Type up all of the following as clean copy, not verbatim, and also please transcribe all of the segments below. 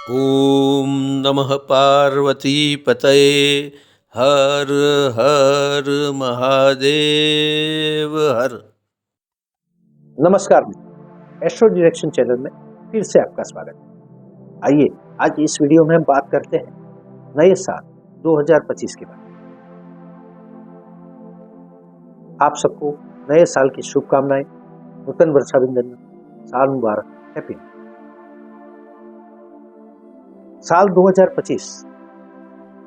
ॐ नमः पार्वतीपतये हर हर महादेव हर। नमस्कार मित्रों, एस्ट्रो डायरेक्शन चैनल में फिर से आपका स्वागत है। आइए आज इस वीडियो में हम बात करते हैं नए साल 2025 के बारे में। आप सबको नए साल की शुभकामनाएं, नूतन वर्षाभिनंदन, साल मुबारक, हैप्पी न्यू ईयर। साल 2025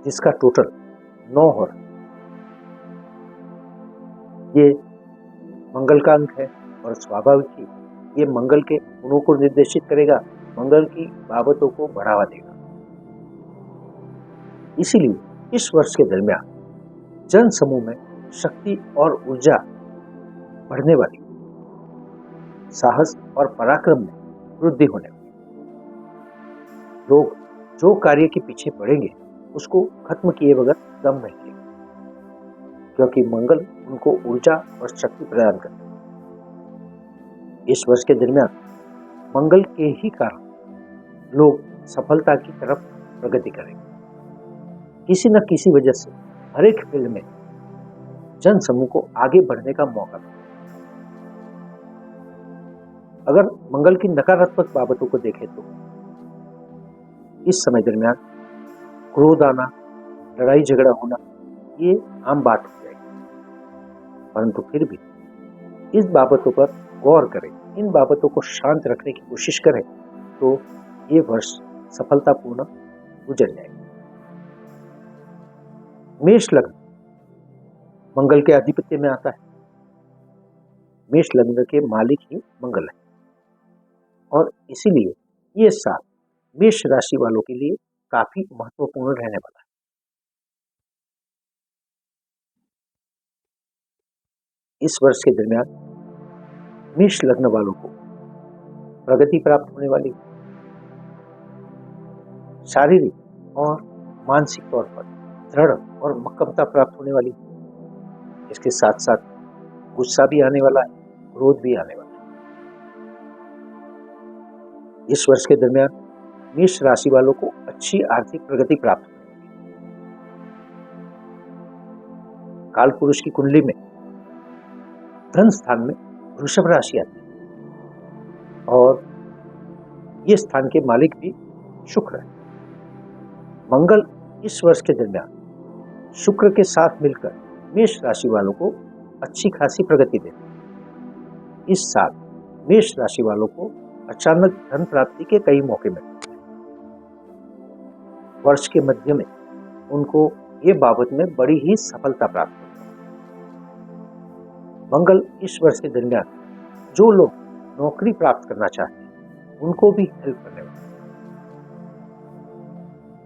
जिसका टोटल 9 हो रहा है, ये मंगल का अंक है और स्वाभाविक ही ये मंगल के गुणों को निर्देशित करेगा, मंगल की बाबतों को बढ़ावा देगा। इसीलिए इस वर्ष के दरमियान जन समूह में शक्ति और ऊर्जा बढ़ने वाली, साहस और पराक्रम में वृद्धि होने वाली। लोग जो कार्य के पीछे पड़ेंगे उसको खत्म किए बगैर दम नहीं लेंगे, क्योंकि मंगल उनको ऊर्जा और शक्ति प्रदान करता है। इस वर्ष के दरमियान मंगल के ही कारण लोग सफलता की तरफ प्रगति करेंगे। किसी न किसी वजह से हर एक फील्ड में जन समूह को आगे बढ़ने का मौका मिलेगा। अगर मंगल की नकारात्मक बाबतों को देखें तो इस समय दरमियान क्रोध आना, लड़ाई झगड़ा होना, ये आम बात हो जाएगी। परंतु फिर भी इस बाबतों पर गौर करें, इन बाबतों को शांत रखने की कोशिश करें तो ये वर्ष सफलतापूर्ण गुजर जाएगा। मेष लग्न मंगल के आधिपत्य में आता है। मेष लग्न के मालिक ही मंगल है और इसीलिए ये साल मेष राशि वालों के लिए काफी महत्वपूर्ण रहने वाला है। इस वर्ष के दरमियान मेष लग्न वालों को प्रगति प्राप्त होने वाली, शारीरिक और मानसिक तौर पर दृढ़ और मक्कमता प्राप्त होने वाली। इसके साथ साथ गुस्सा भी आने वाला है, क्रोध भी आने वाला है। इस वर्ष के दरमियान मेष राशि वालों को अच्छी आर्थिक प्रगति प्राप्त होगी। काल पुरुष की कुंडली में धन स्थान में वृषभ राशि आती है और ये स्थान के मालिक भी शुक्र है। मंगल इस वर्ष के दरमियान शुक्र के साथ मिलकर मेष राशि वालों को अच्छी खासी प्रगति देते हैं। इस साल मेष राशि वालों को अचानक धन प्राप्ति के कई मौके मिलते हैं। वर्ष के मध्य में उनको ये बाबत में बड़ी ही सफलता प्राप्त होती है। मंगल इस वर्ष के दरमियान जो लोग नौकरी प्राप्त करना चाहते हैं उनको भी हेल्प करने वाले।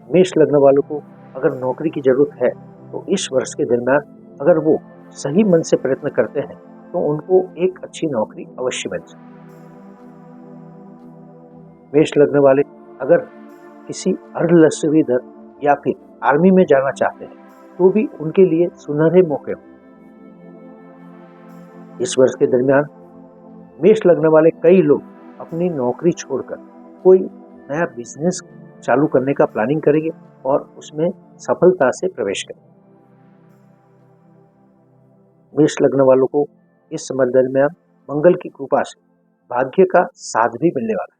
मेष लग्न वालों को अगर नौकरी की जरूरत है तो इस वर्ष के दरमियान अगर वो सही मन से प्रयत्न करते हैं तो उनको एक अच्छी नौकरी अवश्य मिल सकती है। मेष लग्न वाले अगर किसी अर्धलश्करीदल या फिर आर्मी में जाना चाहते हैं तो भी उनके लिए सुनहरे मौके हों। इस वर्ष के दरमियान मेष लग्न वाले कई लोग अपनी नौकरी छोड़कर कोई नया बिजनेस चालू करने का प्लानिंग करेंगे और उसमें सफलता से प्रवेश करेंगे। मेष लग्न वालों को इस समय दरमियान मंगल की कृपा से भाग्य का साथ भी मिलने वाला है।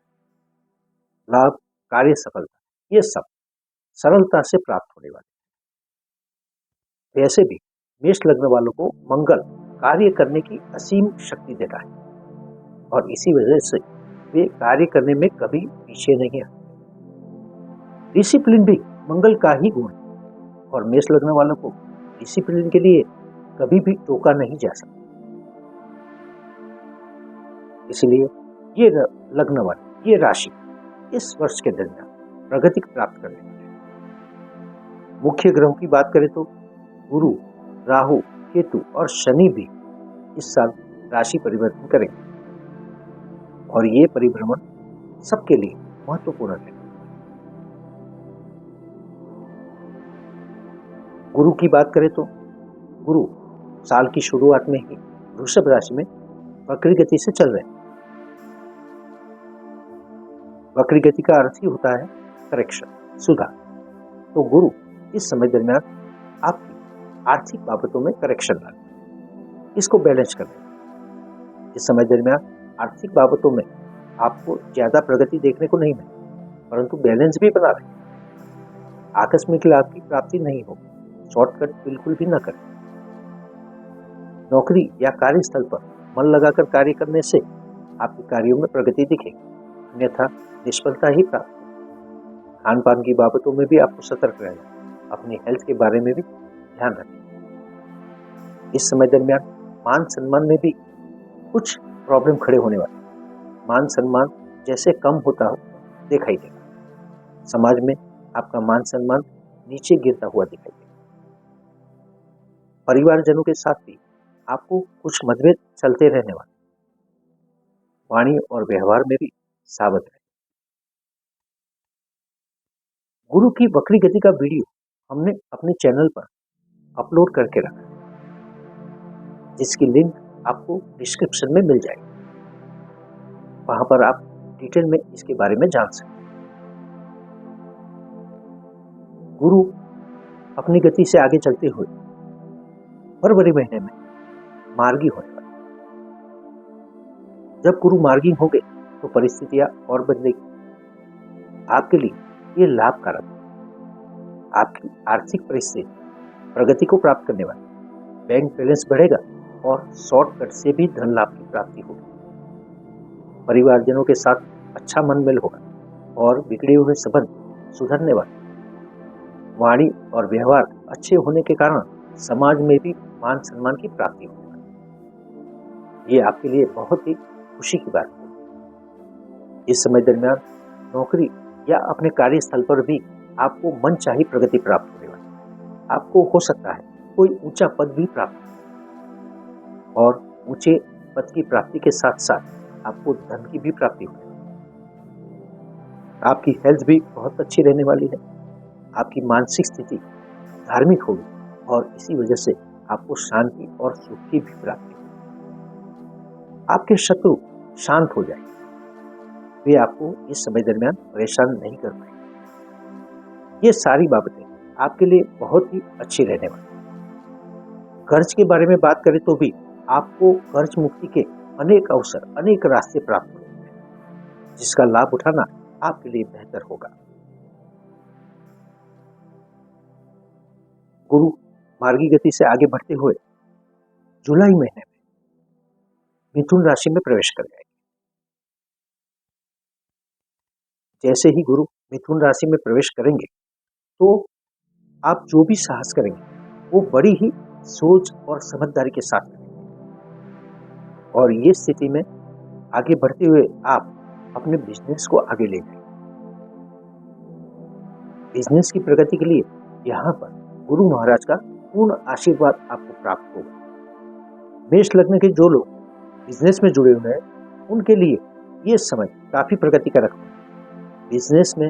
लाभ, कार्य सफलता, ये सब सरलता से प्राप्त होने वाले। वैसे भी मेष लग्न वालों को मंगल कार्य करने की असीम शक्ति देता है और इसी वजह से वे कार्य करने में कभी पीछे नहीं आते। डिसिप्लिन भी मंगल का ही गुण है और मेष लग्न वालों को डिसिप्लिन के लिए कभी भी टोका नहीं जा सकता। इसलिए ये लग्न वाले, ये राशि इस वर्ष के दरमियान प्रगति प्राप्त करने वाले। मुख्य ग्रहों की बात करें तो गुरु, राहु, केतु और शनि भी इस साल राशि परिवर्तन करेंगे और ये परिभ्रमण सबके लिए महत्वपूर्ण है। गुरु की बात करें तो गुरु साल की शुरुआत में ही वृषभ राशि में वक्री गति से चल रहे हैं। वक्री गति का अर्थ ही होता है करेक्शन, सुधार। तो गुरु इस समय दरमियान आपकी आर्थिक बाबतों में करेक्शन लाए, इसको बैलेंस करने। इस समय दरमियान आर्थिक बाबतों में आपको ज्यादा प्रगति देखने को नहीं मिली, परंतु बैलेंस भी बना रहे। आकस्मिक लाभ की प्राप्ति नहीं होगी, शॉर्टकट बिल्कुल भी न करें। नौकरी या कार्यस्थल पर मन लगाकर कार्य करने से आपके कार्यों में प्रगति दिखेगी, अन्यथा निष्फलता ही प्राप्त होगी। खान पान की बाबतों में भी आपको सतर्क रहना, अपनी हेल्थ के बारे में भी ध्यान रखें। इस समय दरमियान मान सम्मान में भी कुछ प्रॉब्लम खड़े होने वाले। मान सम्मान जैसे कम होता हो दिखाई देगा, समाज में आपका मान सम्मान नीचे गिरता हुआ दिखाई देगा। परिवारजनों के साथ भी आपको कुछ मतभेद चलते रहने वाले। वाणी और व्यवहार में भी सावध रहें। गुरु की वक्री गति का वीडियो हमने अपने चैनल पर अपलोड करके रखा है, जिसकी लिंक आपको डिस्क्रिप्शन में मिल जाएगी। वहां पर आप डिटेल में इसके बारे में जान सकते हैं। गुरु अपनी गति से आगे चलते हुए फरवरी महीने में मार्गी होने वाले। जब गुरु मार्गी होंगे तो परिस्थितियां और बदलेगी। आपके लिए ये लाभकारक है। आपकी आर्थिक परिस्थिति प्रगति को प्राप्त करने वाली, बैंक बैलेंस बढ़ेगा और शॉर्टकट से भी धन लाभ की प्राप्ति होगी। परिवारजनों के साथ अच्छा मनमेल होगा और बिगड़े हुए संबंध सुधरने वाले। वाणी और व्यवहार अच्छे होने के कारण समाज में भी मान सम्मान की प्राप्ति होने वाली। ये आपके लिए बहुत ही खुशी की बात होगी। इस समय दरमियान नौकरी या अपने कार्यस्थल पर भी आपको मनचाही प्रगति प्राप्त होने वाली। आपको हो सकता है कोई ऊंचा पद भी प्राप्त हो और ऊंचे पद की प्राप्ति के साथ साथ आपको धन की भी प्राप्ति होगी। आपकी हेल्थ भी बहुत अच्छी रहने वाली है। आपकी मानसिक स्थिति धार्मिक होगी और इसी वजह से आपको शांति और सुख की भी प्राप्ति होगी। आपके शत्रु शांत हो जाएंगे, वे आपको इस समय दरमियान परेशान नहीं कर पाएंगे। ये सारी बाबतें आपके लिए बहुत ही अच्छी रहने वाली। कर्ज के बारे में बात करें तो भी आपको कर्ज मुक्ति के अनेक अवसर, अनेक रास्ते प्राप्त होंगे, जिसका लाभ उठाना आपके लिए बेहतर होगा। गुरु मार्गी गति से आगे बढ़ते हुए जुलाई महीने में मिथुन राशि में प्रवेश कर जाएंगे। जैसे ही गुरु मिथुन राशि में प्रवेश करेंगे तो आप जो भी साहस करेंगे वो बड़ी ही सोच और समझदारी के साथ करेंगे और ये स्थिति में आगे बढ़ते हुए आप अपने बिजनेस को आगे ले जाएंगे। बिजनेस की प्रगति के लिए यहाँ पर गुरु महाराज का पूर्ण आशीर्वाद आपको प्राप्त होगा। मेष लग्न के जो लोग बिजनेस में जुड़े हुए हैं उनके लिए ये समय काफी प्रगति का रखना है। बिजनेस में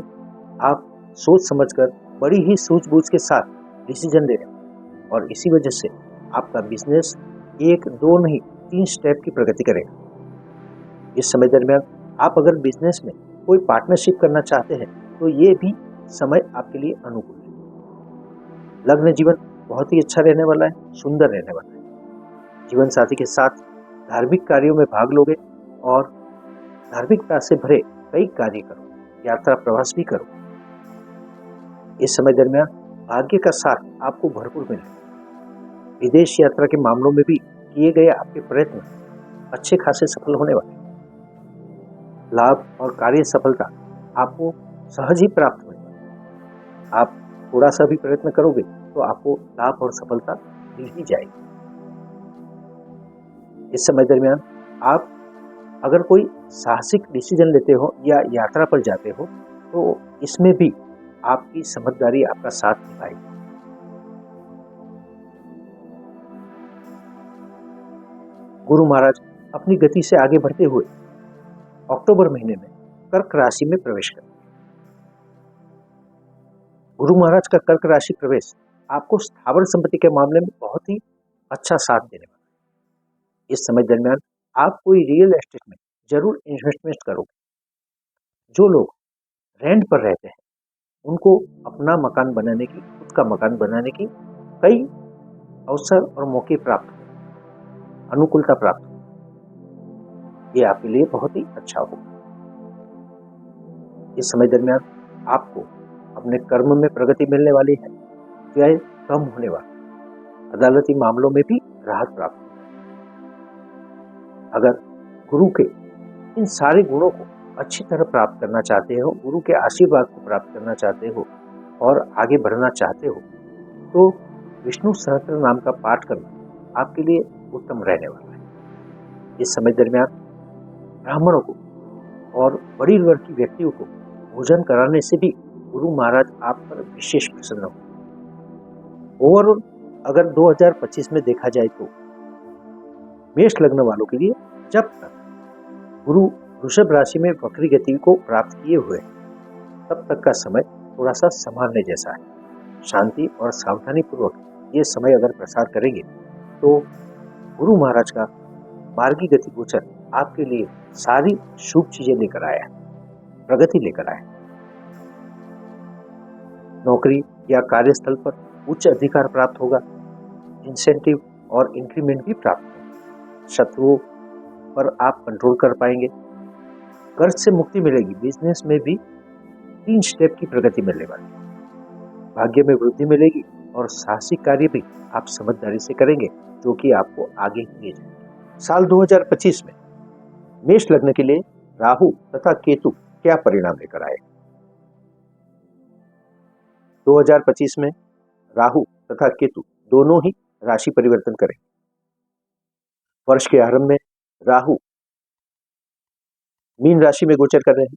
आप सोच समझकर बड़ी ही सूझबूझ के साथ डिसीजन ले रहे हैं और इसी वजह से आपका बिजनेस 1, 2 नहीं 3 स्टेप की प्रगति करेगा। इस समय दरमियान आप अगर बिजनेस में कोई पार्टनरशिप करना चाहते हैं तो ये भी समय आपके लिए अनुकूल है। लग्न जीवन बहुत ही अच्छा रहने वाला है, सुंदर रहने वाला है। जीवन साथी के साथ धार्मिक कार्यों में भाग लोगे और धार्मिकता से भरे कई कार्य करो, यात्रा प्रवास भी करो। इस समय दरमियान भाग्य का साथ आपको भरपूर मिलेगा। विदेश यात्रा के मामलों में भी किए गए आपके प्रयत्न अच्छे खासे सफल होने वाले। लाभ और कार्य सफलता आपको सहज ही प्राप्त होगी। आप थोड़ा सा भी प्रयत्न करोगे तो आपको लाभ और सफलता मिल ही जाएगी। इस समय दरमियान आप अगर कोई साहसिक डिसीजन लेते हो या यात्रा पर जाते हो तो इसमें भी आपकी समझदारी आपका साथ निभाएगी। गुरु महाराज अपनी गति से आगे बढ़ते हुए अक्टूबर महीने में कर्क राशि में प्रवेश करेंगे। गुरु महाराज का कर्क राशि प्रवेश आपको स्थावर संपत्ति के मामले में बहुत ही अच्छा साथ देने वाला है। इस समय दरमियान आप कोई रियल एस्टेट में जरूर इन्वेस्टमेंट करोगे। जो लोग रेंट पर रहते हैं उनको अपना मकान बनाने की, खुद का मकान बनाने की कई अवसर और मौके प्राप्त हुए, अनुकूलता प्राप्त हुई। ये आपके लिए बहुत ही अच्छा होगा। इस समय दरमियान आपको अपने कर्म में प्रगति मिलने वाली है, व्यय कम होने वाला, अदालती मामलों में भी राहत प्राप्त होगी। अगर गुरु के इन सारे गुणों को अच्छी तरह प्राप्त करना चाहते हो, गुरु के आशीर्वाद को प्राप्त करना चाहते हो और आगे बढ़ना चाहते हो, तो विष्णु सहस्त्र नाम का पाठ करना आपके लिए उत्तम रहने वाला है। इस समय दरमियान ब्राह्मणों को और बड़ी वर्ग की व्यक्तियों को भोजन कराने से भी गुरु महाराज आप पर विशेष प्रसन्न हो। ओवरऑल अगर 2025 में देखा जाए तो मेष लग्न वालों के लिए जब तक गुरु वृषभ राशि में वक्री गति को प्राप्त किए हुए तब तक का समय थोड़ा सा संभालने जैसा है। शांति और सावधानी पूर्वक ये समय अगर प्रसार करेंगे तो गुरु महाराज का मार्गी गति गोचर आपके लिए सारी शुभ चीजें लेकर आया है, प्रगति लेकर आया है। नौकरी या कार्यस्थल पर उच्च अधिकार प्राप्त होगा, इंसेंटिव और इंक्रीमेंट भी प्राप्त होगा। शत्रुओं पर आप कंट्रोल कर पाएंगे। कर्ज से मुक्ति मिलेगी। बिजनेस में भी 3 स्टेप की प्रगति मिलने वाली है। भाग्य में वृद्धि मिलेगी और साहसिक कार्य भी आप समझदारी से करेंगे, जो कि आपको आगे ले जाएंगे। साल 2025 में मेष लग्न के लिए राहु तथा केतु क्या परिणाम लेकर आए? 2025 में राहु तथा केतु दोनों ही राशि परिवर्तन करेंगे। वर्ष के आरंभ में राहु मीन राशि में गोचर कर रहे हैं।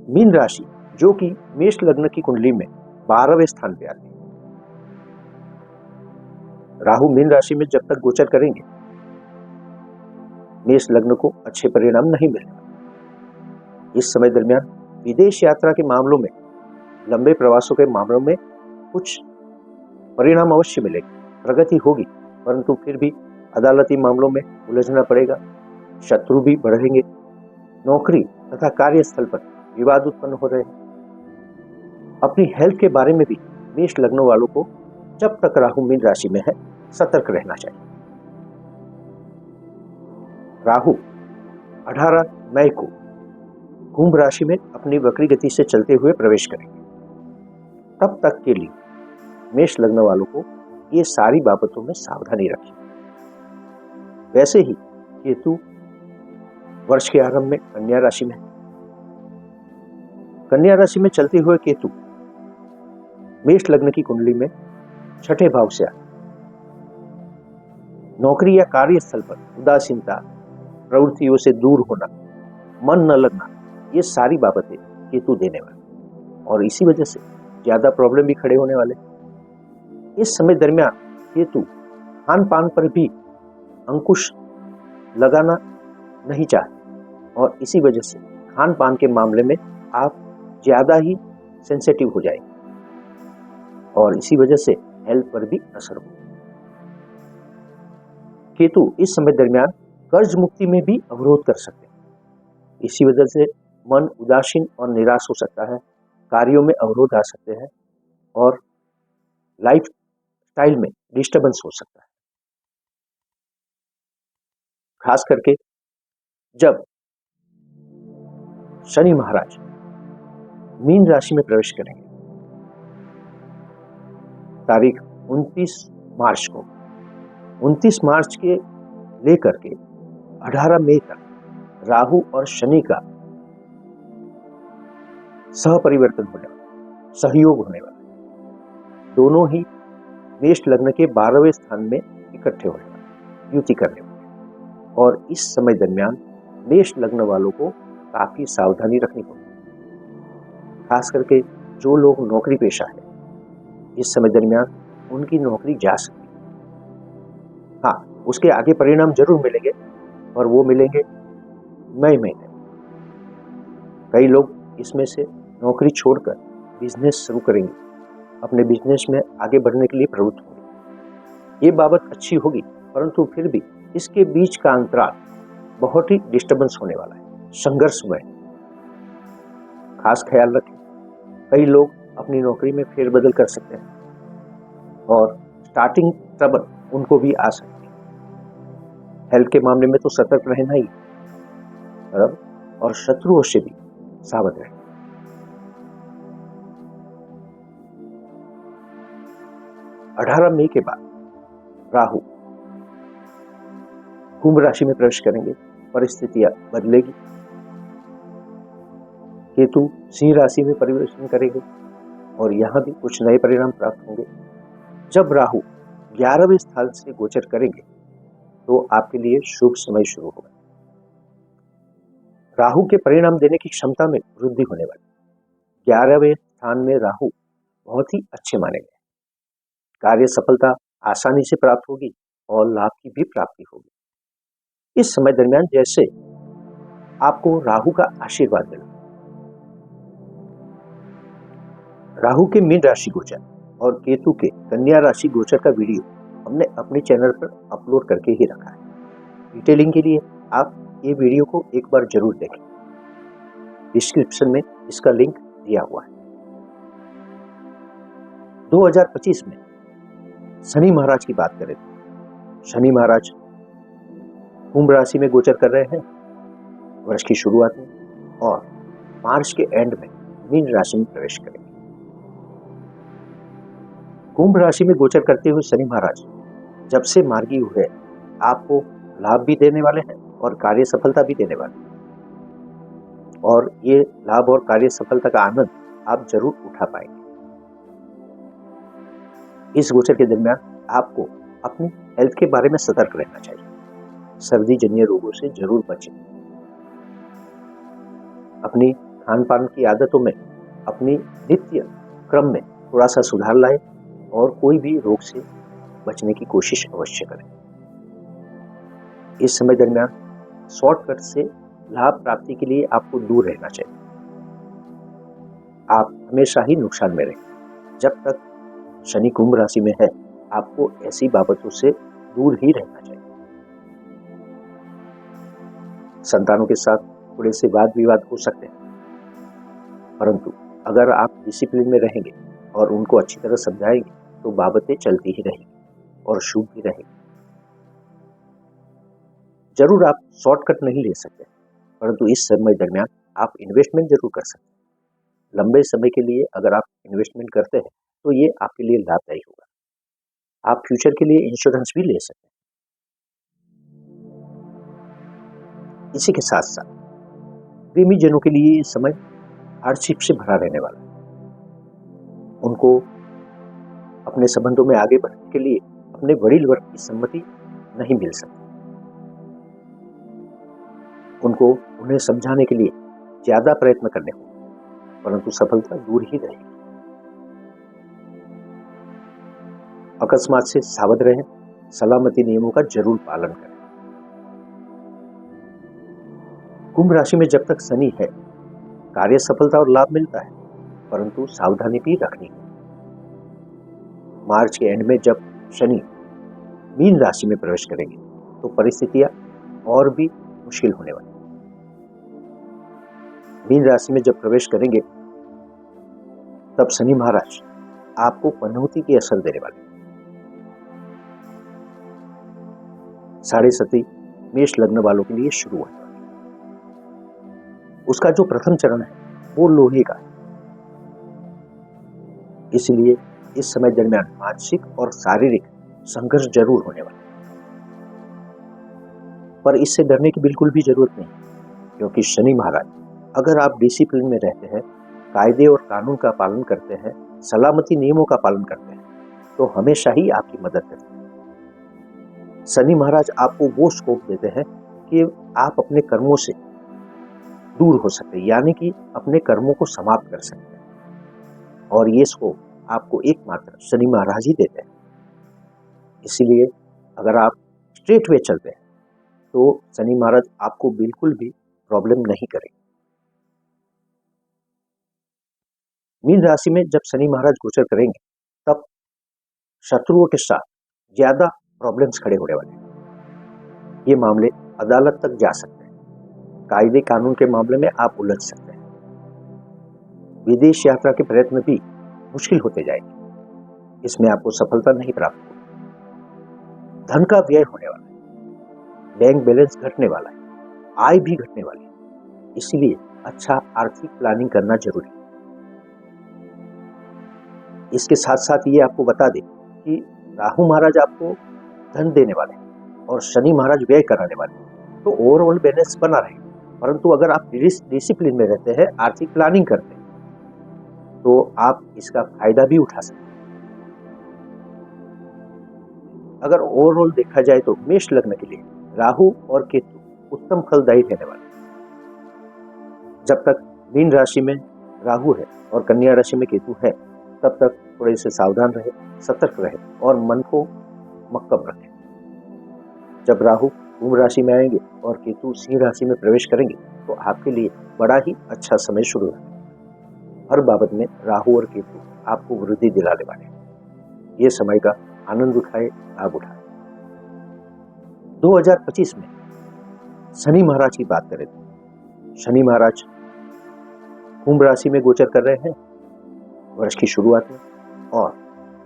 मीन राशि जो कि मेष लग्न की कुंडली में 12वें स्थान पे आती है। राहु मीन राशि में जब तक गोचर करेंगे मेष लग्न को अच्छे परिणाम नहीं मिलेगा। इस समय दरमियान विदेश यात्रा के मामलों में, लंबे प्रवासों के मामलों में कुछ परिणाम अवश्य मिलेंगे, प्रगति होगी, परंतु फिर भी अदालती मामलों में उलझना पड़ेगा, शत्रु भी बढ़ेंगे। नौकरी तथा कार्यस्थल पर विवाद उत्पन्न हो रहे हैं। अपनी हेल्थ के बारे में भी मेष लग्न वालों को जब तक राहु मीन राशि में है सतर्क रहना चाहिए। राहु 18 मई को कुंभ राशि में अपनी वक्री गति से चलते हुए प्रवेश करेंगे। तब तक के लिए मेष लग्न वालों को ये सारी बाबतों में सावधानी रखें। वैसे ही केतु वर्ष के आरंभ में कन्या राशि में, कन्या राशि में चलते हुए केतु मेष लग्न की कुंडली में 6ठे भाव से आए। नौकरी या कार्यस्थल पर उदासीनता, प्रवृत्तियों से दूर होना, मन न लगना, ये सारी बाबतें केतु देने वाले और इसी वजह से ज्यादा प्रॉब्लम भी खड़े होने वाले। इस समय दरमियान केतु खान पान पर भी अंकुश लगाना नहीं चाहते और इसी वजह से खान पान के मामले में आप ज्यादा ही सेंसिटिव हो जाएंगे और इसी वजह से हेल्थ पर भी असर होगा। केतु इस समय दरमियान कर्ज मुक्ति में भी अवरोध कर सकते हैं। इसी वजह से मन उदासीन और निराश हो सकता है, कार्यों में अवरोध आ सकते हैं और लाइफ स्टाइल में डिस्टर्बेंस हो सकता है। खास करके जब शनि महाराज मीन राशि में प्रवेश करेंगे तारीख 29 मार्च को, 29 मार्च के लेकर के 18 मई तक राहु और शनि का सहपरिवर्तन होने वाला, सहयोग होने वाला। दोनों ही मेष लग्न के 12वें स्थान में इकट्ठे होने वाले, युति करने वाले और इस समय दरमियान मेष लग्न वालों को काफी सावधानी रखनी होगी। खास करके जो लोग नौकरी पेशा है, इस समय दरमियान उनकी नौकरी जा सकती है। हाँ, उसके आगे परिणाम जरूर मिलेंगे और वो मिलेंगे मई महीने। कई लोग इसमें से नौकरी छोड़कर बिजनेस शुरू करेंगे, अपने बिजनेस में आगे बढ़ने के लिए प्रवृत्त होंगे। ये बाबत अच्छी होगी, परंतु फिर भी इसके बीच का अंतराल बहुत ही डिस्टर्बेंस होने वाला है, संघर्षमय। खास ख्याल रखें कई लोग अपनी नौकरी में फेरबदल कर सकते हैं और स्टार्टिंग ट्रबल उनको भी आ सकती है। हेल्थ के मामले में तो सतर्क रहना ही बराबर, और शत्रुओं से भी सावध रहें। 18 मई के बाद राहु कुंभ राशि में प्रवेश करेंगे, परिस्थितियां बदलेगी। केतु सिंह राशि में परिवर्तन करेंगे और यहां भी कुछ नए परिणाम प्राप्त होंगे। जब राहु 11वें स्थान से गोचर करेंगे तो आपके लिए शुभ समय शुरू होगा। राहु के परिणाम देने की क्षमता में वृद्धि होने वाली। 11वें स्थान में राहु बहुत ही अच्छे माने गए। कार्य सफलता आसानी से प्राप्त होगी और लाभ की भी प्राप्ति होगी। इस समय दरमियान जैसे आपको राहु का आशीर्वाद मिला। राहु के मीन राशि गोचर और केतु के कन्या राशि गोचर का वीडियो हमने अपने चैनल पर अपलोड करके ही रखा है। डिटेलिंग के लिए आप ये वीडियो को एक बार जरूर देखें। डिस्क्रिप्शन में इसका लिंक दिया हुआ है। 2025 में शनि महाराज की बात करें तो शनि महाराज कुंभ राशि में गोचर कर रहे हैं वर्ष की शुरुआत में और मार्च के एंड में मीन राशि में प्रवेश करेंगे। कुंभ राशि में गोचर करते हुए शनि महाराज जब से मार्गी हुए आपको लाभ भी देने वाले हैं और कार्य सफलता भी देने वाले हैं, और ये लाभ और कार्य सफलता का आनंद आप जरूर उठा पाएंगे। इस गोचर के दरमियान आपको अपनी हेल्थ के बारे में सतर्क रहना चाहिए। सर्दी जन्य रोगों से जरूर बचें। अपनी खान पान की आदतों में अपनी नित्य क्रम में थोड़ा सा सुधार लाएं और कोई भी रोग से बचने की कोशिश अवश्य करें। इस समय दरमियान शॉर्टकट से लाभ प्राप्ति के लिए आपको दूर रहना चाहिए। आप हमेशा ही नुकसान में रहें। जब तक शनि कुंभ राशि में है आपको ऐसी बाबतों से दूर ही रहना चाहिए। संतानों के साथ थोड़े से वाद विवाद हो सकते हैं, परंतु अगर आप डिसिप्लिन में रहेंगे और उनको अच्छी तरह समझाएंगे तो बाबतें चलती ही रहेंगी और शुभ भी रहेंगी। जरूर आप शॉर्टकट नहीं ले सकते, परंतु इस समय दरमियान आप इन्वेस्टमेंट जरूर कर सकते हैं। लंबे समय के लिए अगर आप इन्वेस्टमेंट करते हैं तो ये आपके लिए लाभदायी होगा। आप फ्यूचर के लिए इंश्योरेंस भी ले सकते हैं। इसी के साथ साथ प्रेमी जनों के लिए ये समय हार्डशिप से भरा रहने वाला है। उनको अपने संबंधों में आगे बढ़ने के लिए अपने वरील वर्ग की सम्मति नहीं मिल सकती। उनको उन्हें समझाने के लिए ज्यादा प्रयत्न करने होंगे, परंतु सफलता दूर ही रहेगी। अकस्मात से सावध रहें। सलामती नियमों का जरूर पालन करें। कुंभ राशि में जब तक शनि है कार्य सफलता और लाभ मिलता है, परंतु सावधानी भी रखनी है। मार्च के एंड में जब शनि मीन राशि में प्रवेश करेंगे तो परिस्थितियां और भी मुश्किल होने वाली। मीन राशि में जब प्रवेश करेंगे तब शनि महाराज आपको पनौती की असर देने वाले। साढ़े सती मेष लग्न वालों के लिए शुरू होने वाली। उसका जो प्रथम चरण है वो लोहे का है, इसलिए इस समय दरमियान मानसिक और शारीरिक संघर्ष जरूर होने वाला है, पर इससे डरने की बिल्कुल भी जरूरत नहीं, क्योंकि शनि महाराज अगर आप डिसिप्लिन में रहते हैं, कायदे और कानून का पालन करते हैं, सलामती नियमों का पालन करते हैं, तो हमेशा ही आपकी मदद करते हैं। शनि महाराज आपको वो स्कोप देते हैं कि आप अपने कर्मों से दूर हो सकते हैं, यानी कि अपने कर्मों को समाप्त कर सकते हैं, और ये स्कोप आपको एकमात्र शनि महाराज ही देते हैं। इसीलिए अगर आप स्ट्रेट वे चलते हैं तो शनि महाराज आपको बिल्कुल भी प्रॉब्लम नहीं करेंगे। मीन राशि में जब शनि महाराज गोचर करेंगे तब शत्रुओं के साथ ज्यादा प्रॉब्लम्स खड़े होने वाले हैं। ये मामले अदालत तक जा सकते हैं। कायदे कानून के मामले में आप उलझ सकते हैं। विदेश यात्रा के प्रयत्न भी मुश्किल होते जाएंगे। इसमें आपको सफलता नहीं प्राप्त होगी। धन का व्यय होने वाला है, बैंक बैलेंस घटने वाला है, आय भी घटने वाली है। इसीलिए अच्छा आर्थिक प्लानिंग करना जरूरी है। इसके साथ साथ ये आपको बता दें कि राहु महाराज आपको धन देने वाले हैं और शनि महाराज व्यय कराने वाले हैं, तो ओवरऑल बैलेंस बना रहेगा। परंतु अगर आप डिसिप्लिन में रहते हैं, आर्थिक प्लानिंग करते हैं, तो आप इसका फायदा भी उठा सकते हैं। अगर ओवरऑल देखा जाए तो मेष लग्न के लिए राहु और केतु उत्तम फलदायी रहने वाले। जब तक मीन राशि में राहु है और कन्या राशि में केतु है, तब तक थोड़े से सावधान रहे, सतर्क रहे और मन को मक्कम रखें। जब राहु कुंभ राशि में आएंगे और केतु सिंह राशि में प्रवेश करेंगे, तो आपके लिए बड़ा ही अच्छा समय शुरू है। हर बाबत में राहु और केतु आपको वृद्धि दिलाने वाले हैं। ये समय का आनंद उठाए, लाभ उठाए। 2025 में शनि महाराज की बात करें तो शनि महाराज कुंभ राशि में गोचर कर रहे हैं वर्ष की शुरुआत में, और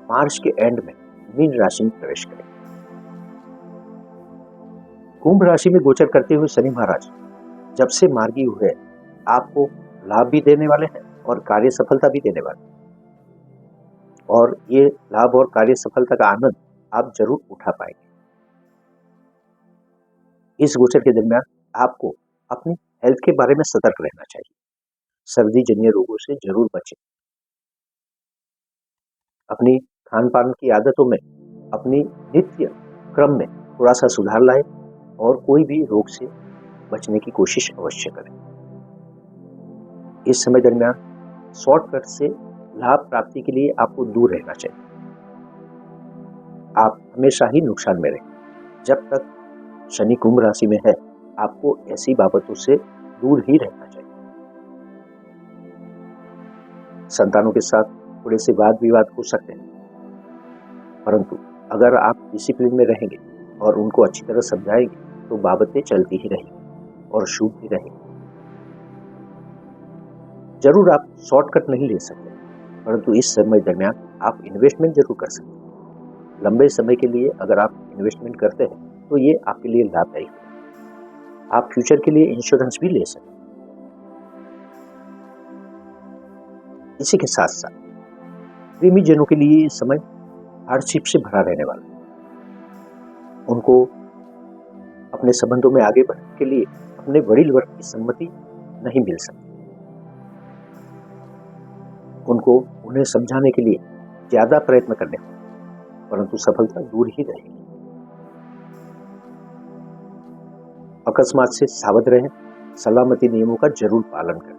मार्च के एंड में मीन राशि में प्रवेश करेंगे। कुंभ राशि में गोचर करते हुए शनि महाराज जब से मार्गी हुए, आपको लाभ भी देने वाले हैं और कार्य सफलता भी देने वाले हैं। और ये लाभ और कार्य सफलता का आनंद आप जरूर उठा पाएंगे। इस गोचर के दरमियान आपको अपनी हेल्थ के बारे में सतर्क रहना चाहिए। सर्दी जन्य रोगों से जरूर बचें। अपनी खान पान की आदतों में, अपनी नित्य क्रम में थोड़ा सा सुधार लाएं और कोई भी रोग से बचने की कोशिश अवश्य करें। इस समय दरमियान शॉर्टकट से लाभ प्राप्ति के लिए आपको दूर रहना चाहिए। आप हमेशा ही नुकसान में रहें। जब तक शनि कुंभ राशि में है, आपको ऐसी बाबतों से दूर ही रहना चाहिए। संतानों के साथ थोड़े से वाद विवाद हो सकते हैं, परंतु अगर आप डिसिप्लिन में रहेंगे और उनको अच्छी तरह समझाएंगे, तो बाबतें चलती ही रहेंगी और शुभ भी रहेंगी। जरूर आप शॉर्टकट नहीं ले सकते, परंतु इस समय दरमियान आप इन्वेस्टमेंट जरूर कर सकते हैं। लंबे समय के लिए अगर आप इन्वेस्टमेंट करते हैं, तो ये आपके लिए लाभदायी है। आप फ्यूचर के लिए इंश्योरेंस भी ले सकते हैं। इसी के साथ साथ प्रेमी जनों के लिए ये समय हार्डशिप से भरा रहने वाला है। उनको अपने संबंधों में आगे बढ़ने के लिए अपने वरील वर्ग की सम्मति नहीं मिल सकती। उनको उन्हें समझाने के लिए ज्यादा प्रयत्न करने होंगे, परंतु सफलता दूर ही रहेगी। अकस्मात से सावध रहें, सलामती नियमों का जरूर पालन करें।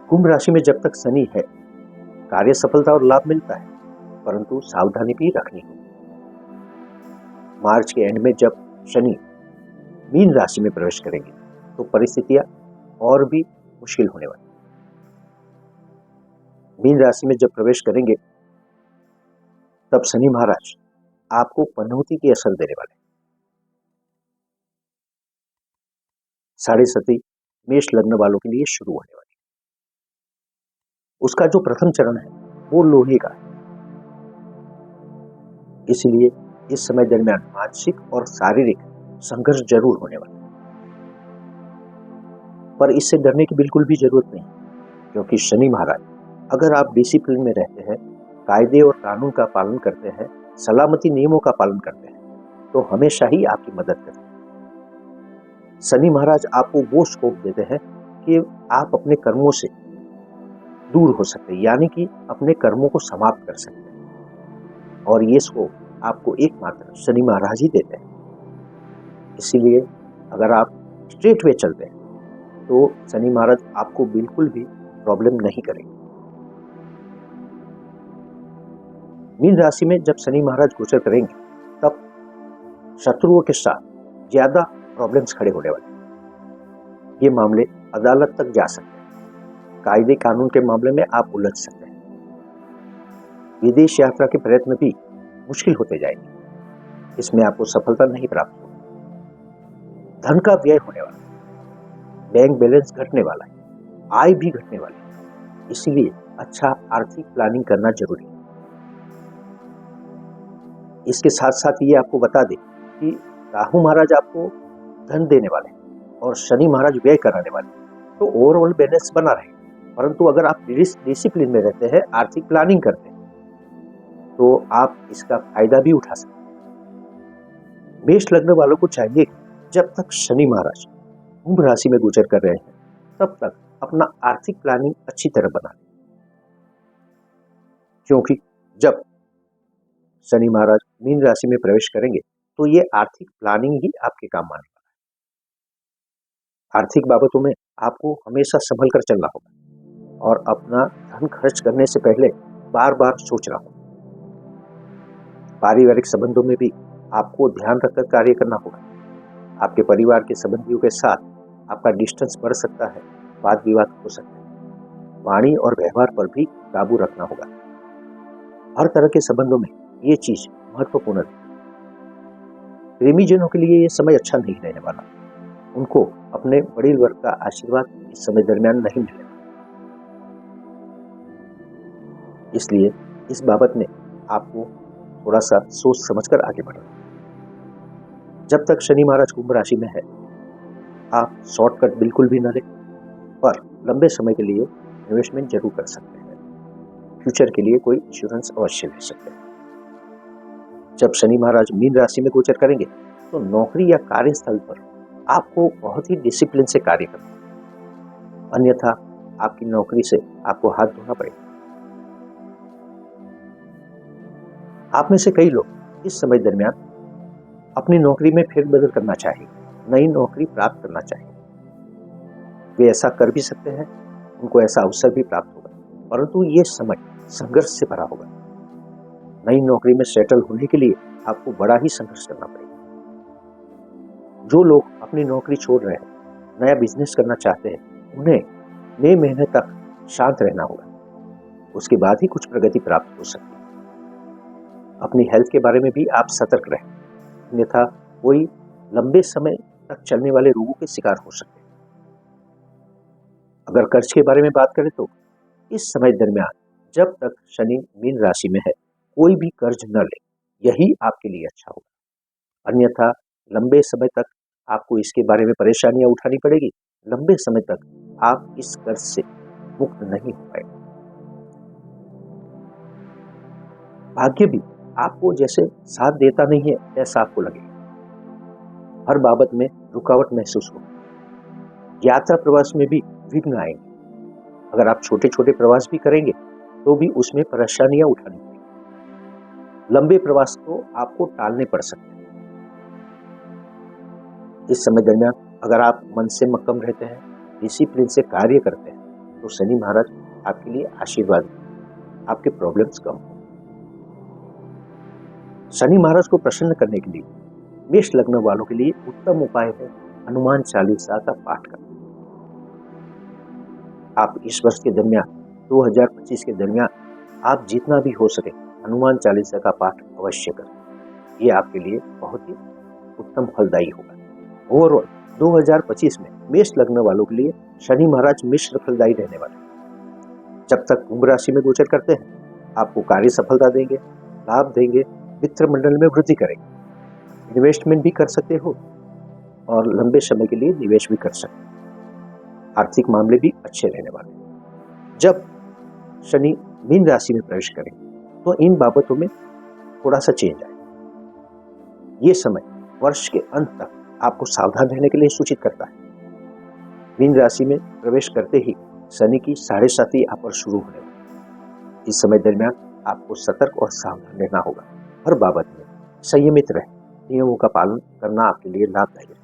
कुंभ राशि में जब तक शनि है, कार्य सफलता और लाभ मिलता है, परंतु सावधानी भी रखनी होगी। मार्च के एंड में जब शनि मीन राशि में प्रवेश करेंगे, तो परिस्थितियां और भी मुश्किल होने वाली। मीन राशि में जब प्रवेश करेंगे, तब शनि महाराज आपको पनौती की असर देने वाले। साढ़े सती मेष लग्न वालों के लिए शुरू होने वाली। उसका जो प्रथम चरण है वो लोहे का है। इसलिए इस समय दरमियान मानसिक और शारीरिक संघर्ष जरूर होने वाला है, पर इससे डरने की बिल्कुल भी जरूरत नहीं, क्योंकि शनि महाराज अगर आप डिसिप्लिन में रहते हैं, कायदे और कानून का पालन करते हैं, सलामती नियमों का पालन करते हैं, तो हमेशा ही आपकी मदद करते हैं। शनि महाराज आपको वो स्कोप देते हैं कि आप अपने कर्मों से दूर हो सकते हैं, यानी कि अपने कर्मों को समाप्त कर सकते हैं, और ये स्कोप आपको एकमात्र शनि महाराज ही देते हैं। इसीलिए अगर आप स्ट्रेट वे चलते हैं, तो शनि महाराज आपको बिल्कुल भी प्रॉब्लम नहीं करेंगे। मीन राशि में जब शनि महाराज गोचर करेंगे, तब शत्रुओं के साथ ज्यादा प्रॉब्लम्स खड़े होने वाले हैं। ये मामले अदालत तक जा सकते हैं। कायदे कानून के मामले में आप उलझ सकते हैं। विदेश यात्रा के प्रयत्न भी मुश्किल होते जाएंगे। इसमें आपको सफलता नहीं प्राप्त होगी। धन का व्यय होने वाला है, बैंक बैलेंस घटने वाला है। आय भी घटने वाली है। इसीलिए अच्छा आर्थिक प्लानिंग करना जरूरी है। इसके साथ साथ ये आपको बता दें कि राहु महाराज आपको धन देने वाले हैं और शनि महाराज व्यय कराने वाले हैं, तो ओवरऑल बैलेंस बना रहे। परंतु अगर आप डिसिप्लिन में रहते हैं, आर्थिक प्लानिंग करते हैं, तो आप इसका फायदा भी उठा सकते हैं। मेष लग्न वालों को चाहिए कि जब तक शनि महाराज कुंभ राशि में गोचर कर रहे हैं, तब तक अपना आर्थिक प्लानिंग अच्छी तरह बना लें, क्योंकि जब शनि महाराज मीन राशि में प्रवेश करेंगे तो ये आर्थिक प्लानिंग ही आपके काम आने वाला है। आर्थिक बाबतों में आपको हमेशा संभल कर चलना होगा और अपना धन खर्च करने से पहले बार बार सोचना होगा। पारिवारिक संबंधों में भी आपको ध्यान रखकर कार्य करना होगा। आपके परिवार के संबंधियों के साथ आपका डिस्टेंस बढ़ सकता है, वाद विवाद हो सकता है। वाणी और व्यवहार पर भी काबू रखना होगा। हर तरह के संबंधों में ये चीज महत्वपूर्ण है। प्रेमी जनों के लिए ये समय अच्छा नहीं रहने वाला। उनको अपने बड़े वर्ग का आशीर्वाद इस समय दरमियान नहीं मिलेगा। इसलिए इस बाबत में आपको थोड़ा सा सोच समझकर आगे बढ़ना। जब तक शनि महाराज कुंभ राशि में है, आप शॉर्टकट बिल्कुल भी न लें, पर लंबे समय के लिए इन्वेस्टमेंट जरूर कर सकते हैं। फ्यूचर के लिए कोई इंश्योरेंस अवश्य ले सकते हैं। जब शनि महाराज मीन राशि में गोचर करेंगे तो नौकरी या कार्यस्थल पर आपको बहुत ही डिसिप्लिन से कार्य करना है, अन्यथा आपकी नौकरी से आपको हाथ धोना पड़ेगा। आप में से कई लोग इस समय दरमियान अपनी नौकरी में फेरबदल करना चाहिए, नई नौकरी प्राप्त करना चाहिए। वे ऐसा कर भी सकते हैं, उनको ऐसा अवसर भी प्राप्त होगा, परंतु ये समय संघर्ष से भरा होगा। नई नौकरी में सेटल होने के लिए आपको बड़ा ही संघर्ष करना पड़ेगा। जो लोग अपनी नौकरी छोड़ रहे हैं, नया बिजनेस करना चाहते हैं, उन्हें मई महीने तक शांत रहना होगा। उसके बाद ही कुछ प्रगति प्राप्त हो सकती है। अपनी हेल्थ के बारे में भी आप सतर्क रहें, अन्यथा कोई लंबे समय तक चलने वाले रोगों के शिकार हो सकते हैं। अगर कर्ज के बारे में बात करें तो इस समय दरमियान जब तक शनि मीन राशि में है, कोई भी कर्ज न ले, यही आपके लिए अच्छा होगा। अन्यथा लंबे समय तक आपको इसके बारे में परेशानियां उठानी पड़ेगी। लंबे समय तक आप इस कर्ज से मुक्त नहीं हो पाएंगे। भाग्य भी आपको जैसे साथ देता नहीं है, ऐसा आपको लगेगा। हर बाबत में रुकावट महसूस होगी। यात्रा प्रवास में भी विघ्न आएंगे। अगर आप छोटे छोटे प्रवास भी करेंगे तो भी उसमें परेशानियां उठानी पड़ेगी। लंबे प्रवास तो आपको टालने पड़ सकते हैं। इस समय दरमियान अगर आप मन से मक्कम रहते हैं, डिसिप्लिन से कार्य करते हैं, तो शनि महाराज आपके लिए आशीर्वाद देंगे, आपके प्रॉब्लम्स कम होंगे। शनि महाराज को प्रसन्न करने के लिए मेष लग्न वालों के लिए उत्तम उपाय है हनुमान चालीसा का पाठ करना। आप इस वर्ष के दरमियान 2025 के दरमियान आप जितना भी हो सके हनुमान चालीसा का पाठ अवश्य करें। ये आपके लिए बहुत ही उत्तम फलदायी होगा। ओवरऑल 2025 में मेष लग्न वालों के लिए शनि महाराज मिश्र फलदायी रहने वाले हैं। जब तक कुंभ राशि में गोचर करते हैं, आपको कार्य सफलता देंगे, लाभ देंगे, मित्र मंडल में वृद्धि करेंगे। इन्वेस्टमेंट भी कर सकते हो और लंबे समय के लिए निवेश भी कर सकते हो। आर्थिक मामले भी अच्छे रहने वाले हैं। जब शनि मीन राशि में प्रवेश करेंगे तो इन बाबतों में थोड़ा सा चेंज आएगा। ये समय वर्ष के अंत तक आपको सावधान रहने के लिए सूचित करता है। मीन राशि में प्रवेश करते ही शनि की 7.5 आप पर शुरू होने वाली। इस समय दरमियान आपको सतर्क और सावधान रहना होगा। हर बाबत में संयमित रहे, नियमों का पालन करना आपके लिए लाभदायी है।